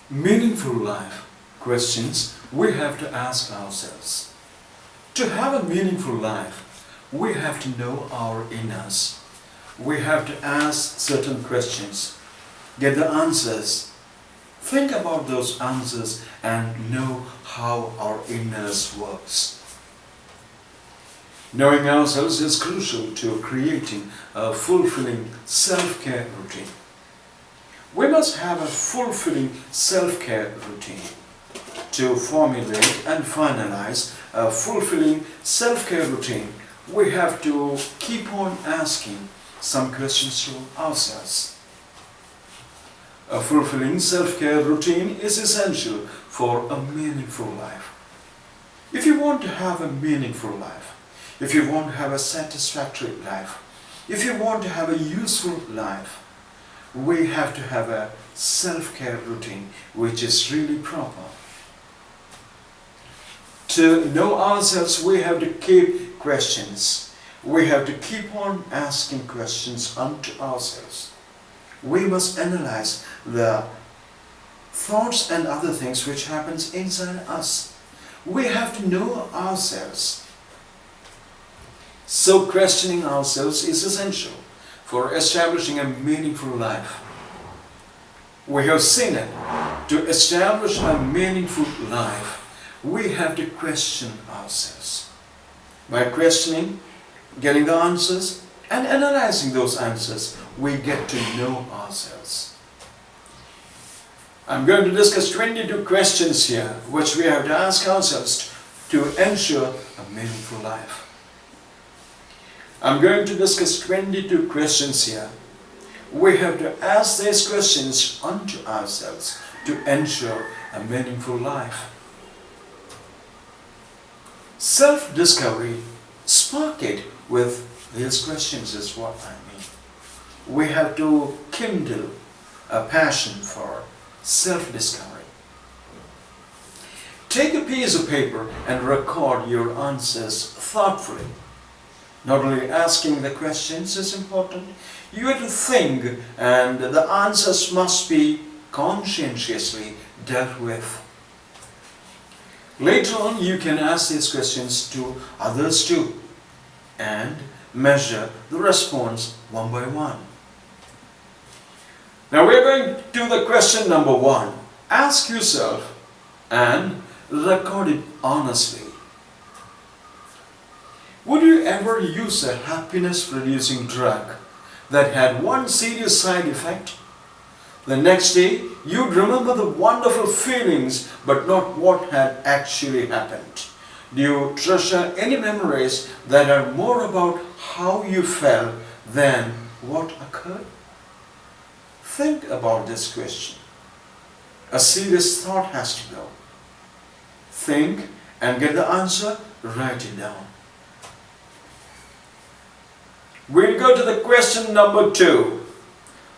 Meaningful life questions we have to ask ourselves. To have a meaningful life, we have to know our inners. We have to ask certain questions, get the answers, think about those answers and know how our inners works. Knowing ourselves is crucial to creating a fulfilling self-care routine. We must have a fulfilling self-care routine. To formulate and finalize a fulfilling self-care routine, we have to keep on asking some questions to ourselves. A fulfilling self-care routine is essential for a meaningful life. If you want to have a meaningful life, if you want to have a satisfactory life, if you want to have a useful life, we have to have a self-care routine which is really proper. To know ourselves, we have to keep questions. We have to keep on asking questions unto ourselves. We must analyze the thoughts and other things which happens inside us. We have to know ourselves. So questioning ourselves is essential for establishing a meaningful life. We have seen it. To establish a meaningful life, we have to question ourselves. By questioning, getting the answers, and analyzing those answers, we get to know ourselves. I'm going to discuss 22 questions here which we have to ask ourselves to ensure a meaningful life. I'm going to discuss 22 questions here. We have to ask these questions unto ourselves to ensure a meaningful life. Self-discovery, spark it with these questions is what I mean. We have to kindle a passion for self-discovery. Take a piece of paper and record your answers thoughtfully. Not only asking the questions is important, you have to think and the answers must be conscientiously dealt with. Later on you can ask these questions to others too and measure the response one by one. Now we are going to the question number 1. Ask yourself and record it honestly. Would you ever use a happiness-producing drug that had one serious side effect? The next day, you'd remember the wonderful feelings, but not what had actually happened. Do you treasure any memories that are more about how you felt than what occurred? Think about this question. A serious thought has to go. Think and get the answer, write it down. We'll go to the question number 2.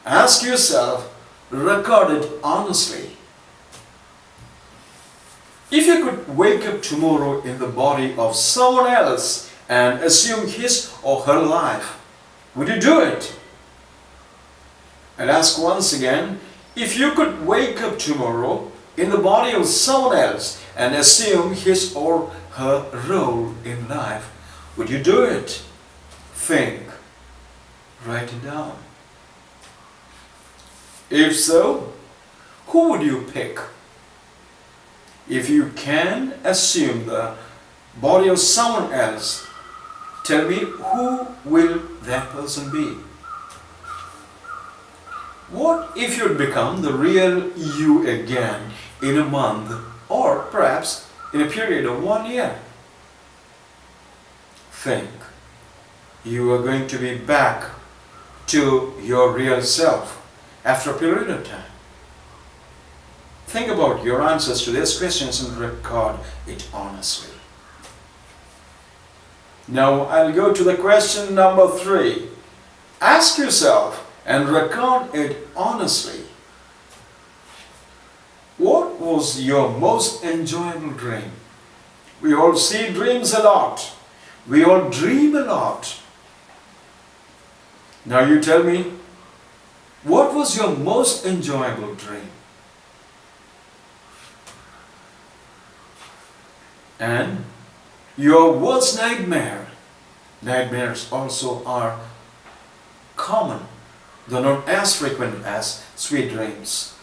Ask yourself, record it honestly. If you could wake up tomorrow in the body of someone else and assume his or her life, would you do it? And ask once again, if you could wake up tomorrow in the body of someone else and assume his or her role in life, would you do it? Think. Write it down. If so, who would you pick? If you can assume the body of someone else, tell me who will that person be? What if you'd become the real you again in a month or perhaps in a period of 1 year? Think. You are going to be back to your real self after a period of time. Think about your answers to these questions and record it honestly. Now I'll go to the question number 3. Ask yourself and record it honestly. What was your most enjoyable dream? We all see dreams a lot. We all dream a lot. Now you tell me, what was your most enjoyable dream? And your worst nightmare. Nightmares also are common, though not as frequent as sweet dreams.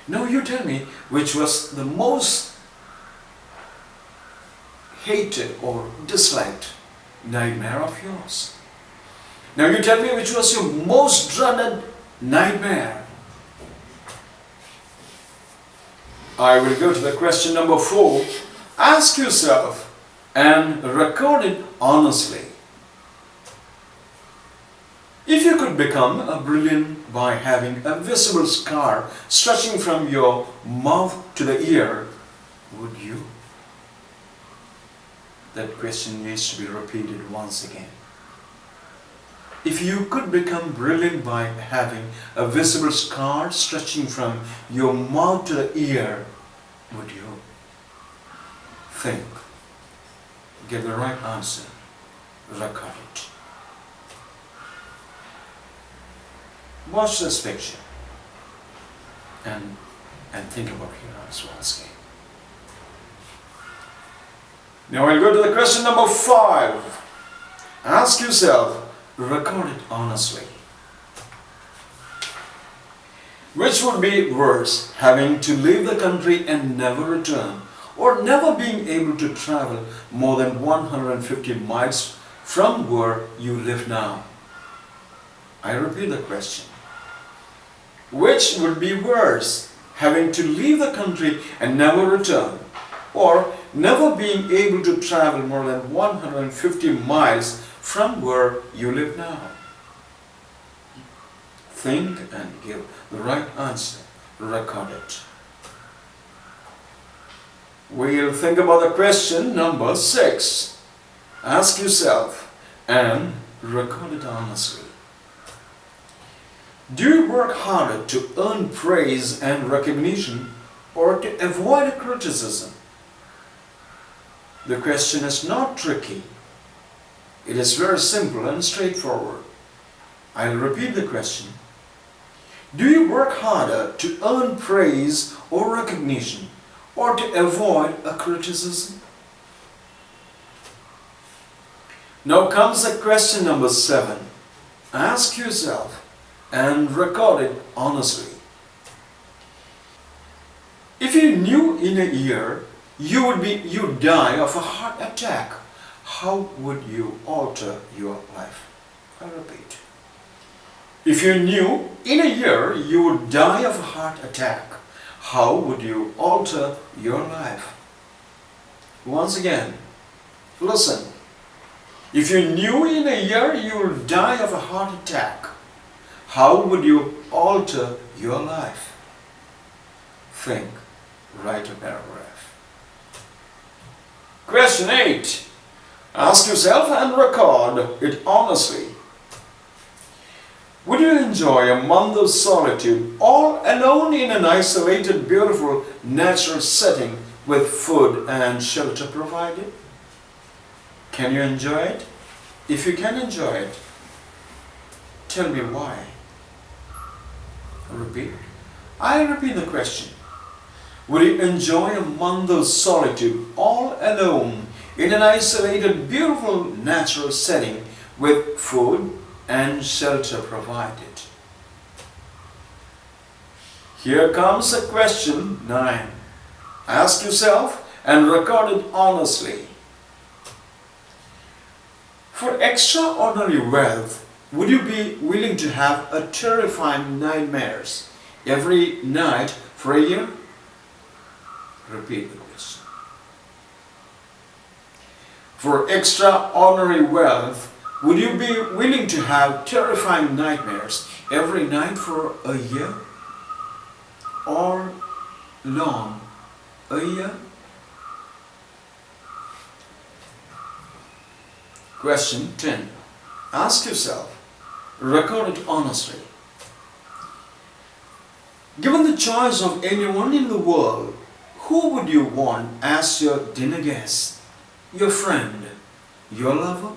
Now you tell me which was the most hated or disliked nightmare of yours. Now you tell me which was your most dreaded nightmare. I will go to the question number 4. Ask yourself and record it honestly. If you could become brilliant by having a visible scar stretching from your mouth to the ear, would you? That question needs to be repeated once again. If you could become brilliant by having a visible scar stretching from your mouth to the ear, would you? Think. Get the right answer. Record it. Watch this picture and think about your answer once again. Now I'll go to the question number 5. Ask yourself, record it honestly. Which would be worse, having to leave the country and never return, or never being able to travel more than 150 miles from where you live now? I repeat the question. Which would be worse, having to leave the country and never return, or never being able to travel more than 150 miles from where you live now? Think and give the right answer. Record it. We'll think about the question number 6. Ask yourself and record it honestly. Do you work harder to earn praise and recognition or to avoid criticism? The question is not tricky. It is very simple and straightforward. I'll repeat the question. Do you work harder to earn praise or recognition or to avoid a criticism? Now comes the question number 7. Ask yourself and record it honestly. If you knew in a year you'd die of a heart attack, how would you alter your life? I repeat. If you knew in a year you would die of a heart attack, how would you alter your life? Once again, listen. If you knew in a year you would die of a heart attack, how would you alter your life? Think. Write a paragraph. Question 8. Ask yourself and record it honestly. Would you enjoy a month of solitude all alone in an isolated, beautiful, natural setting with food and shelter provided? Can you enjoy it? If you can enjoy it, tell me why. Repeat. I repeat the question. Would you enjoy a month of solitude all alone in an isolated, beautiful, natural setting with food and shelter provided? Here comes a question 9. Ask yourself and record it honestly. For extraordinary wealth, would you be willing to have a terrifying nightmares every night for a year? Repeat the question. For extraordinary wealth, would you be willing to have terrifying nightmares every night for a year? Or long a year? Question 10. Ask yourself, record it honestly. Given the choice of anyone in the world, who would you want as your dinner guest? Your friend? Your lover?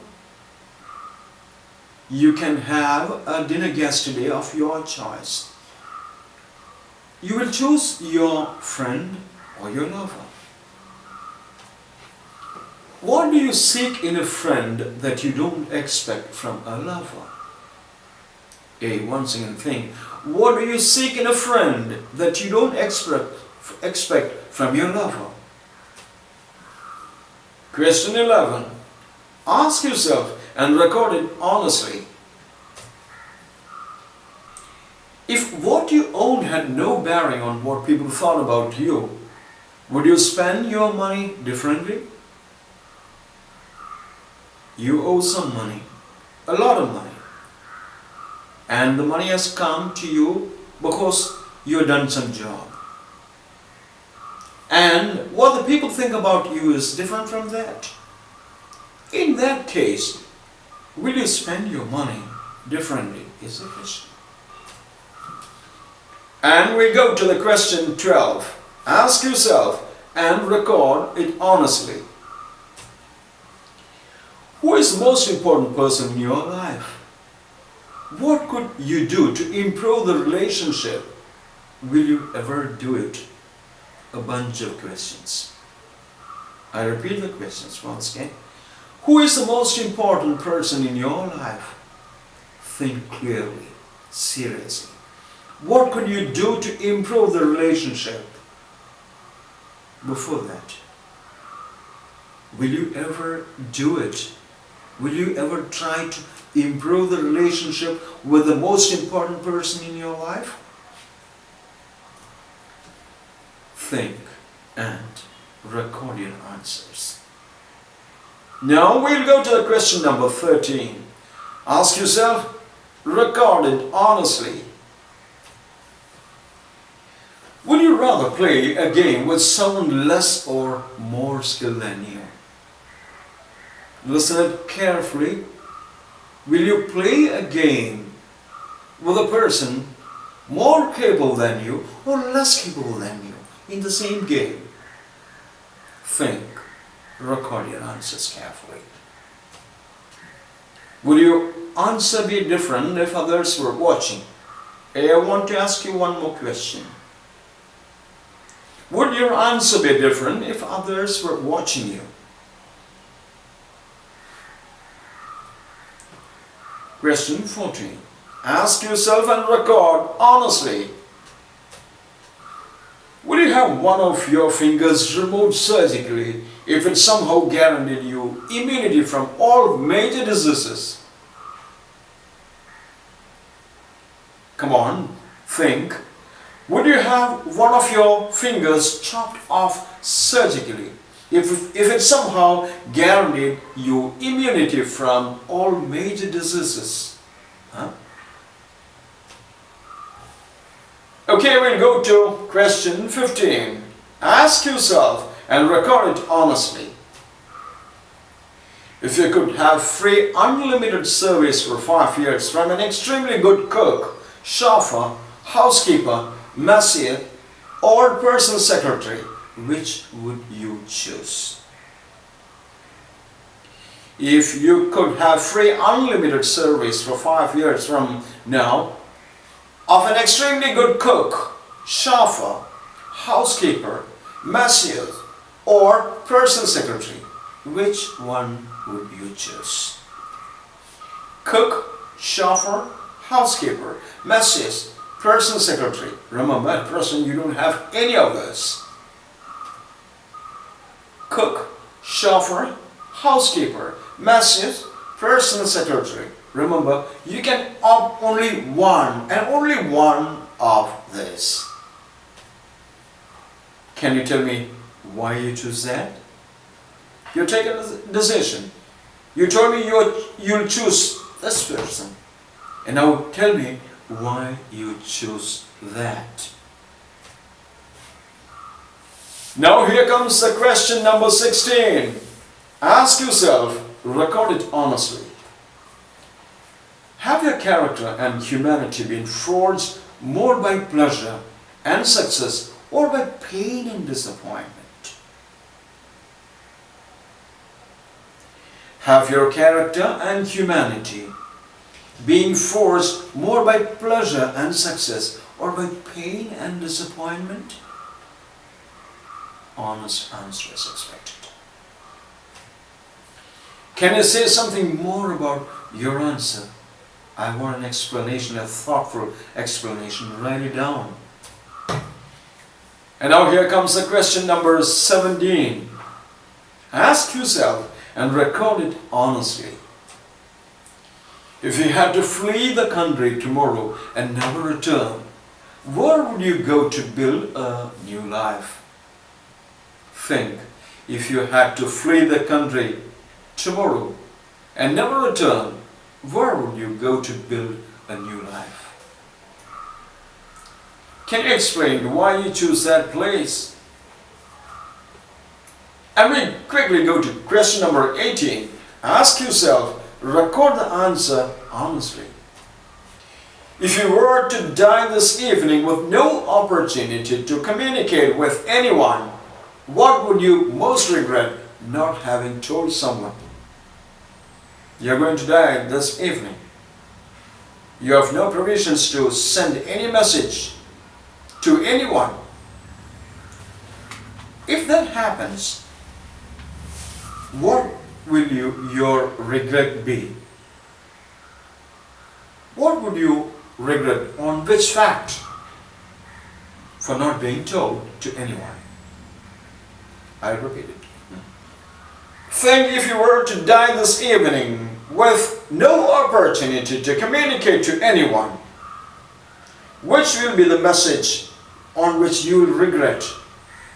You can have a dinner guest today of your choice. You will choose your friend or your lover. What do you seek in a friend that you don't expect from a lover? Once again think, what do you seek in a friend that you don't expect from your lover? Question 11. Ask yourself and record it honestly. If what you own had no bearing on what people thought about you, would you spend your money differently? You owe some money, a lot of money. And the money has come to you because you've done some job. And what the people think about you is different from that. In that case, will you spend your money differently is the question. And we go to the question 12. Ask yourself and record it honestly. Who is the most important person in your life? What could you do to improve the relationship? Will you ever do it? A bunch of questions. I repeat the questions once again. Who is the most important person in your life? Think clearly, seriously. What could you do to improve the relationship? Before that, will you ever do it? Will you ever try to improve the relationship with the most important person in your life? Think and record your answers. Now we'll go to the question number 13. Ask yourself, record it honestly. Would you rather play a game with someone less or more skilled than you? Listen it carefully. Will you play a game with a person more capable than you or less capable than you in the same game? Think. Record your answers carefully. Will your answer be different if others were watching? I want to ask you one more question. Would your answer be different if others were watching you? Question 14. Ask yourself and record honestly. Will you have one of your fingers removed surgically if it somehow guaranteed you immunity from all major diseases? Come on, think. Would you have one of your fingers chopped off surgically if it somehow guaranteed you immunity from all major diseases? Huh? Okay, we'll go to question 15. Ask yourself and record it honestly. If you could have free unlimited service for 5 years from an extremely good cook, chauffeur, housekeeper, massier, or personal secretary, which would you choose? If you could have free unlimited service for 5 years from now of an extremely good cook, chauffeur, housekeeper, massier, or personal secretary, which one would you choose? Cook, chauffeur, housekeeper, massier, personal secretary. Remember, at present you don't have any of this. Cook, chauffeur, housekeeper, massier, personal secretary. Remember, you can opt only one and only one of this. Can you tell me why you choose that? You're taking a decision. You told me you'll choose this person. And now tell me why you choose that. Now here comes the question number 16. Ask yourself, record it honestly. Have your character and humanity been forged more by pleasure and success or by pain and disappointment? Have your character and humanity been forged more by pleasure and success or by pain and disappointment? Honest answer is expected. Can you say something more about your answer? I want an explanation, a thoughtful explanation. Write it down. And now here comes the question number 17. Ask yourself and record it honestly. If you had to flee the country tomorrow and never return, where would you go to build a new life? Think, if you had to flee the country tomorrow and never return, where would you go to build a new life? Can you explain why you choose that place? And we quickly go to question number 18. Ask yourself, record the answer honestly. If you were to die this evening with no opportunity to communicate with anyone, what would you most regret not having told someone? You're going to die this evening. You have no provisions to send any message to anyone. If that happens, what will your regret be? What would you regret on which fact for not being told to anyone? I repeat it. Think, if you were to die this evening with no opportunity to communicate to anyone, which will be the message on which you will regret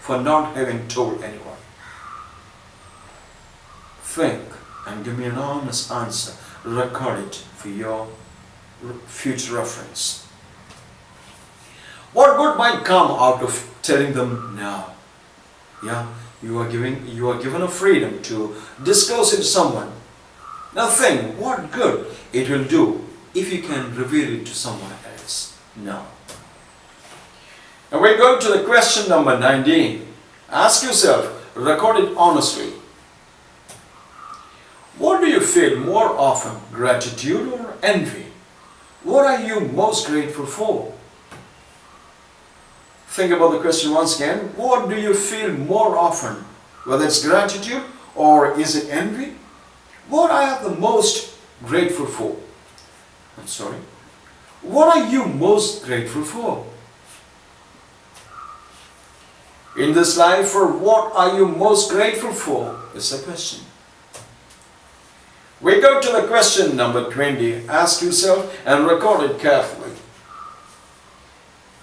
for not having told anyone? Think and give me an honest answer. Record it for your future reference. What good might come out of telling them now? Yeah, you are given a freedom to disclose it to someone. Now think what good it will do if you can reveal it to someone else now. Now we go to the question number 19. Ask yourself, record it honestly. What do you feel more often, gratitude or envy? What are you most grateful for? Think about the question once again. What do you feel more often? Whether it's gratitude or is it envy? What are you the most grateful for? I'm sorry. What are you most grateful for? In this life, for what are you most grateful for? Is the question. We go to the question number 20. Ask yourself and record it carefully.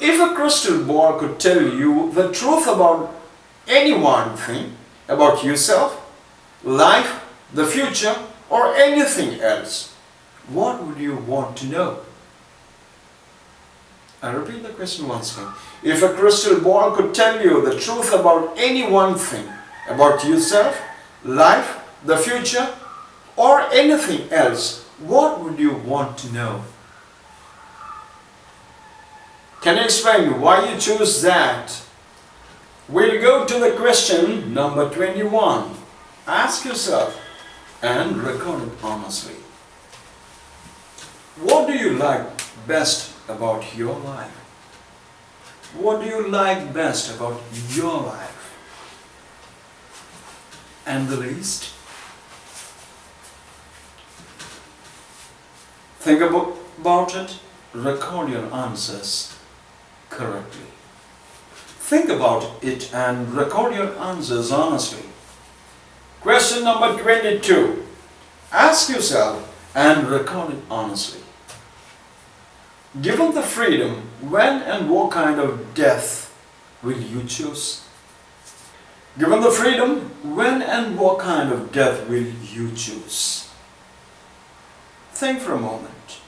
If a crystal ball could tell you the truth about any one thing, about yourself, life, the future, or anything else, what would you want to know? I repeat the question once again. If a crystal ball could tell you the truth about any one thing, about yourself, life, the future, or anything else, what would you want to know? Can you explain why you choose that? We'll go to the question number 21. Ask yourself and record it honestly. What do you like best about your life? What do you like best about your life? And the least? Think about it. Record your answers correctly. Think about it and record your answers honestly. Question number 22. Ask yourself and record it honestly. Given the freedom, when and what kind of death will you choose? Given the freedom, when and what kind of death will you choose? Think for a moment.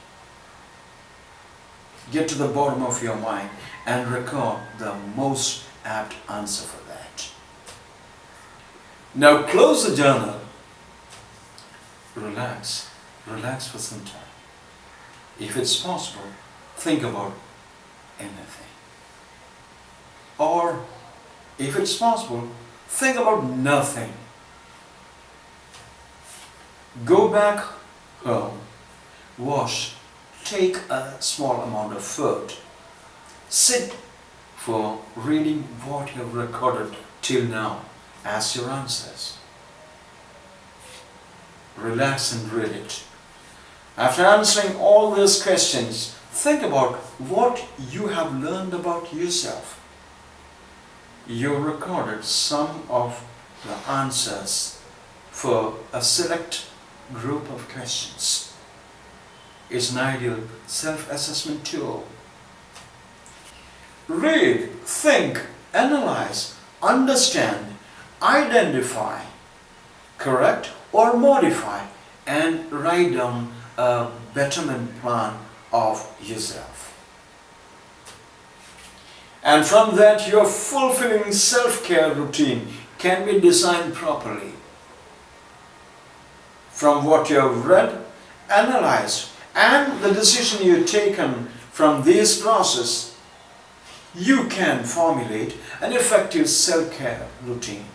Get to the bottom of your mind and record the most apt answer for that. Now close the journal. Relax. Relax for some time. If it's possible, think about anything. Or, if it's possible, think about nothing. Go back home, wash, take a small amount of food, sit for reading what you have recorded till now as your answers. relax and read it. After answering all these questions, think about what you have learned about yourself. You recorded some of the answers for a select group of questions. It's an ideal self-assessment tool. Read, think, analyze, understand, identify, correct or modify, and write down a betterment plan of yourself. And from that, your fulfilling self-care routine can be designed properly. From what you have read, analyzed, and the decision you've taken from this process, you can formulate an effective self-care routine.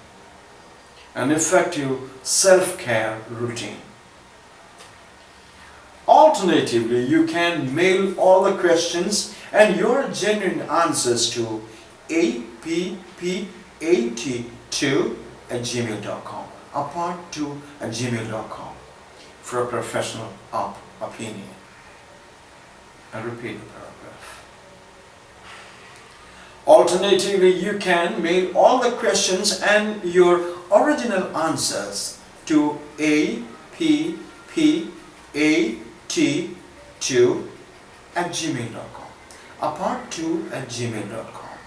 An effective self-care routine. Alternatively, you can mail all the questions and your genuine answers to appat2@gmail.com, apart2@gmail.com, for a professional opinion. I repeat the paragraph. Alternatively, you can mail all the questions and your original answers to appat2@gmail.com, apart2@gmail.com,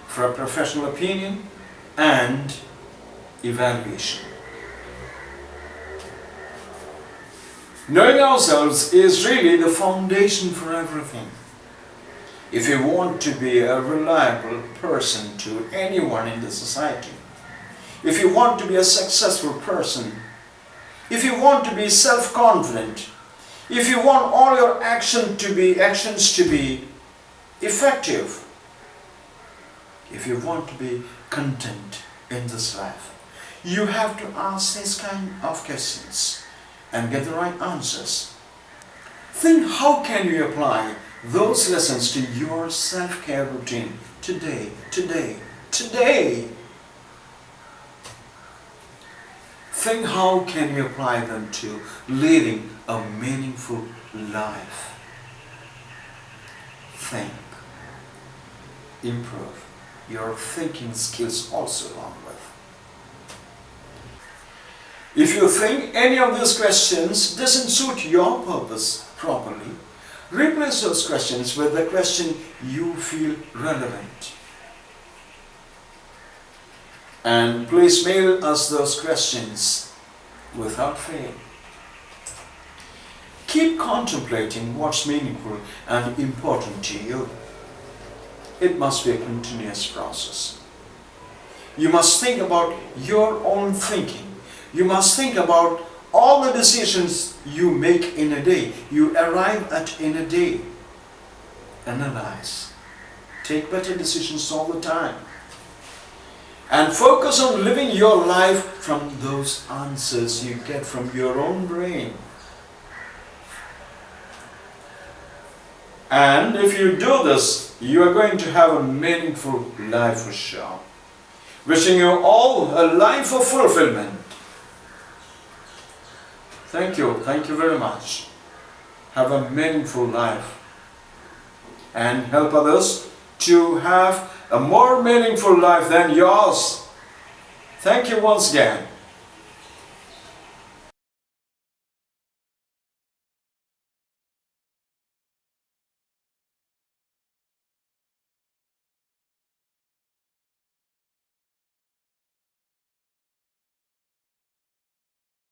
for a professional opinion and evaluation. Knowing ourselves is really the foundation for everything. If you want to be a reliable person to anyone in the society, if you want to be a successful person, if you want to be self-confident, if you want all your actions to be effective, if you want to be content in this life, you have to ask this kind of questions and get the right answers. Think, how can you apply those lessons to your self-care routine today? Think, how can you apply them to leading a meaningful life? Think. Improve your thinking skills also along with. If you think any of these questions doesn't suit your purpose properly, replace those questions with the question you feel relevant. And please mail us those questions without fail. Keep contemplating what's meaningful and important to you. It must be a continuous process. You must think about your own thinking. You must think about all the decisions you make in a day, you arrive at in a day. Analyze. Take better decisions all the time. And focus on living your life from those answers you get from your own brain. And if you do this, you are going to have a meaningful life for sure. Wishing you all a life of fulfillment. Thank you very much. Have a meaningful life and help others to have a more meaningful life than yours. Thank you once again.